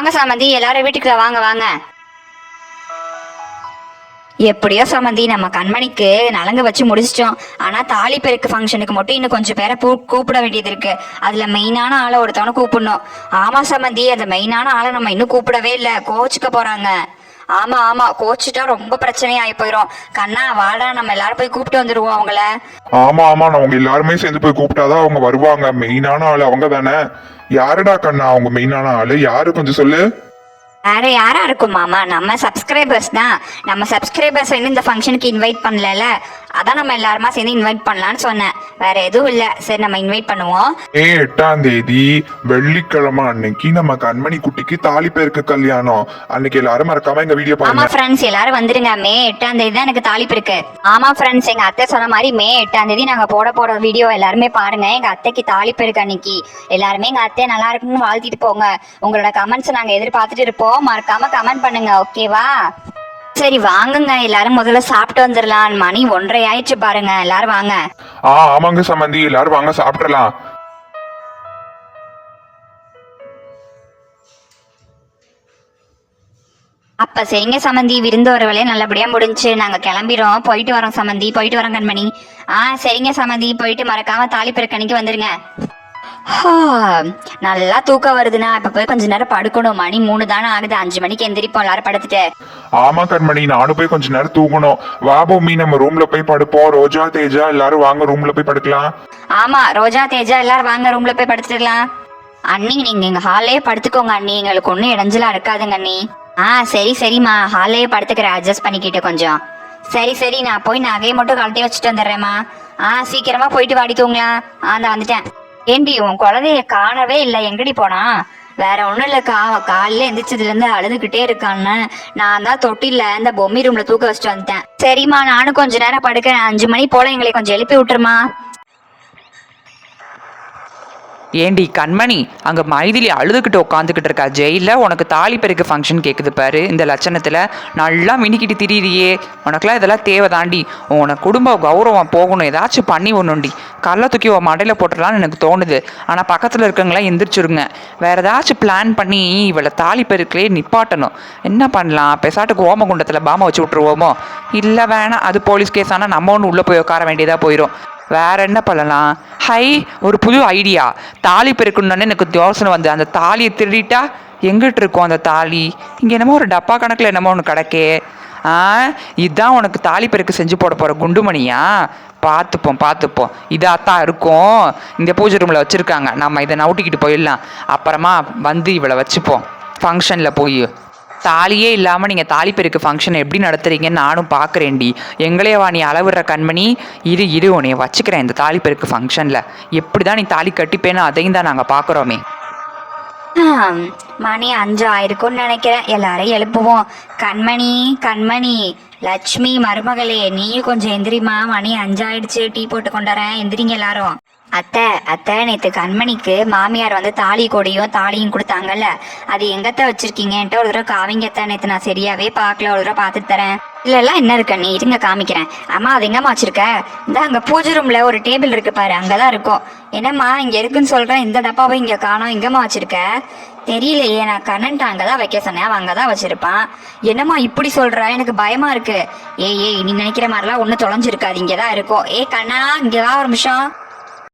வாங்க சமந்தி, எல்லாரும் வீட்டுக்குள்ள வாங்க வாங்க. எப்படியோ சமந்தி, நம்ம கண்மணிக்கு நலங்கு வச்சு முடிச்சிட்டோம். ஆனா தாலி பெருக்கு ஃபங்க்ஷனுக்கு மட்டும் இன்னும் கொஞ்சம் பேரை கூப்பிட வேண்டியது இருக்கு. அதுல மெயினான ஆளை ஒருத்தவனை கூப்பிடணும். ஆமா சமந்தி, அந்த மெயினான ஆளை நம்ம இன்னும் கூப்பிடவே இல்லை, கோச்சுக்க போறாங்க. ஆமா ஆமா, கோச்சுட்டா ரொம்ப பிரச்சனையாயி போயிரும். கண்ணா வாடா, நம்ம எல்லாரும் போய் கூப்பிட்டு வந்துருவோம் அவங்கள. ஆமா ஆமா, அவங்க எல்லாருமே சேர்ந்து போய் கூப்பிட்டாதான் அவங்க வருவாங்க. மெயினான ஆளு அவங்க தானே. யாருடா கண்ணா அவங்க மெயினான ஆளு? யாரு கொஞ்சம் சொல்லு. வேற யாரா இருக்கும் மாமா, நம்ம சப்ஸ்கிரைபர்ஸ் தான். நம்ம சப்ஸ்கிரைபர்ஸ் இன்னும் இந்த ஃபங்க்ஷனுக்கு இன்வைட் பண்ணல, அதான் நம்ம எல்லாருமா சேர்ந்து இன்வைட் பண்ணலான்னு சொன்னேன். வேற எதுவும் இல்ல. சரி, நம்ம இன்வைட் பண்ணுவோம். மே 8ஆம் தேதி வெள்ளிக்கிழமை அன்னைக்கு நம்ம கண்மணி குட்டிக்கு தாலி பேருக்கு கல்யாணம். அன்னைக்கு எல்லாரும் மறக்காம எங்க வீடியோ ஆமா பாருங்க. ஃப்ரெண்ட்ஸ், எல்லாரும் வந்துருங்க. மே 8ஆம் தேதி தான் எனக்கு தாலி இருக்கு. ஆமா ஃப்ரெண்ட்ஸ், எங்க அத்தை சொன்ன மாதிரி மே 8ஆம் தேதி நாங்க போட வீடியோ எல்லாருமே பாருங்க. எங்க அத்தைக்கு தாலி இருக்கு அன்னைக்கு. எல்லாருமே எங்க அத்தையை நல்லா இருக்குன்னு வாழ்த்திட்டு போங்க. உங்களோட கமெண்ட்ஸ் நாங்க எதிர்பார்த்துட்டு இருப்போம். மறக்காம கமெண்ட் பண்ணுங்க, ஓகேவா? சரி வாங்குங்க, எல்லாரும் முதல்ல சாப்பிட்டு வந்துடலாம். மணி 1:30 ஆயிடுச்சு பாருங்க. எல்லாரும் வாங்க. ஆமாங்க சம்பந்தி, எல்லாரும் வாங்க சாப்பிடலாம். அப்ப சரிங்க சமந்தி, விருந்து ஒரு வேலையை நல்லபடியா முடிஞ்சு நாங்க கிளம்பிடுறோம். போயிட்டு வரோம் சமந்தி, போயிட்டு வரோம் கண்மணி. சரிங்க சமந்தி, போயிட்டு மறக்காம தாலி பெருக்கணிக்கு வந்துருங்க. நல்லா தூக்கம் வருதுண்ணா. இப்ப போய் கொஞ்ச நேரம் படுக்கணும். மணி 3 தானே ஆகுது. 5 மணிக்கு எந்திரிப்போம் எல்லாரும் படுத்துட்டு. ஆமா கண்மணி, நானும் போய் கொஞ்ச நேரம் தூங்கணும். வா பூமி, நம்ம ரூம்ல போய் படுப்போம். ரோஜா தேஜா எல்லாரும் வாங்க, ரூம்ல போய் படுக்கலாம். ஆமா, ரோஜா தேஜா எல்லாரும் வாங்க, ரூம்ல போய் படுத்துக்கலாம். அண்ணி நீங்க எங்க ஹாலே படுத்துக்கோங்க அண்ணி, எங்களுக்கு ஒன்னும் இடைஞ்சலா இருக்காதுங்க அண்ணி. சரி சரிம்மா, ஹாலே படுத்துக்கிறேன், அட்ஜஸ்ட் பண்ணிக்கிட்டு கொஞ்சம். சரி, நான் போய் நகையை மட்டும் கழட்டி வச்சுட்டு வந்துடுறேம்மா. சீக்கிரமா போயிட்டு வாடி தூங்கலாம். நான் வந்துட்டேன். ஏண்டி உன் குழந்தைய காணவே இல்லை, எங்கடி போனா? வேற ஒண்ணும் இல்லக்கா, காலையில எந்திரிச்சதுல இருந்து அழுதுகிட்டே இருக்கான்னு நான் தான் தொட்டில இந்த பொம்மி ரூம்ல தூக்க வச்சுட்டு வந்துட்டேன். சரிம்மா, நானும் கொஞ்ச நேரம் படுக்கிறேன். 5 மணி போல எங்களை கொஞ்சம் எழுப்பி விட்டுருமா. ஏண்டி கண்மணி, அங்கே மைதிலி அழுதுகிட்டு உட்காந்துக்கிட்டு இருக்கா ஜெயிலில். உனக்கு தாலி பெருக்கு ஃபங்க்ஷன் கேட்குது பாரு. இந்த லட்சணத்தில் நல்லா மினிக்கிட்டு திரியிறியே. உனக்குலாம் இதெல்லாம் தேவைதாண்டி. உனக்கு குடும்ப கௌரவம் போகணும், ஏதாச்சும் பண்ணி ஒன்றுண்டி. கல்லை தூக்கி உன் மண்டையில் போட்டுடலான்னு எனக்கு தோணுது. ஆனால் பக்கத்தில் இருக்கவங்களாம் எந்திரிச்சிருங்க. வேறு ஏதாச்சும் பிளான் பண்ணி இவளை தாலி பெருக்கிலே நிப்பாட்டணும். என்ன பண்ணலாம்? பெசாட்டுக்கு ஓமகுண்டத்தில் பாம்பை வச்சு விட்ருவோமோ? இல்லை வேணாம், அது போலீஸ் கேஸ். ஆனால் நம்ம ஒன்று உள்ளே போய் உட்கார வேண்டியதாக போயிடும். வேற என்ன பண்ணலாம்? ஒரு புது ஐடியா. தாலி பெருக்கணுன்னு எனக்கு யோசனை வந்து, அந்த தாலியை திருடிட்டா எங்கிட்டு இருக்கும் அந்த தாலி? இங்கே என்னமோ ஒரு டப்பா கணக்கில் என்னமோ ஒன்று கிடக்கே. இதுதான் உனக்கு தாலி பெருக்கு செஞ்சு போட போகிற குண்டுமணியா? பார்த்துப்போம். இதாத்தான் இருக்கும். இந்த பூஜை ரூமில் வச்சுருக்காங்க. நம்ம இதை நவுட்டிக்கிட்டு போயிடலாம். அப்புறமா வந்து இவளை வச்சுப்போம் ஃபங்க்ஷனில் போய். தாலியே இல்லாமல் நீங்கள் தாலி பெருக்கு ஃபங்க்ஷன் எப்படி நடத்துறீங்கன்னு நானும் பார்க்குறேன்டி. எங்களையே வா நீ அளவிடுற கண்மணி. இரு உன்னைய வச்சுக்கிறேன் இந்த தாலி பெருக்கு ஃபங்க்ஷனில். எப்படி தான் நீ தாலி கட்டிப்பேன்னு அதையும் தான் நாங்கள் பார்க்குறோமே. மணி 5 ஆயிருக்கும்னு நினைக்கிறேன். எல்லாரையும் எழுப்புவோம். கண்மணி, லட்சுமி மருமகளே, நீயும் கொஞ்சம் எந்திரிமா. மணி 5 ஆயிடுச்சு. டீ போட்டு கொண்டுறேன், எந்திரிங்க எல்லாரும். அத்தை, நேற்று கண்மணிக்கு மாமியார் வந்து தாலி கொடியும் தாலியும் கொடுத்தாங்கல்ல, அது எங்கத்த வச்சிருக்கீங்கன்ட்டு ஒரு தடவை காமிங்கத்த. நேற்று நான் சரியாவே பார்க்கல, ஒரு தடவை பார்த்துட்டு தரேன். இல்லைல்லாம் என்ன இருக்க, நீ இருங்க காமிக்கிறேன். அம்மா, அது எங்கம்மா வச்சிருக்க? இந்த அங்கே பூஜை ரூம்ல ஒரு டேபிள் இருக்கு பாரு, அங்கதான் இருக்கும். என்னம்மா இங்க இருக்குன்னு சொல்றேன், இந்த டப்பாவை இங்க காணோம், எங்கம்மா வச்சிருக்க? தெரியலையே, நான் கண்ணன்ட்டு அங்கதான் வைக்க சொன்னேன், அவன் அங்கதான் வச்சிருப்பான். என்னம்மா இப்படி சொல்ற? எனக்கு பயமா இருக்கு. ஏய் நீ நினைக்கிற மாதிரிலாம் ஒன்னும் தொலைஞ்சிருக்காது, இங்கதான் இருக்கும். கண்ணா, இங்கதான் ஒரு நிமிஷம்.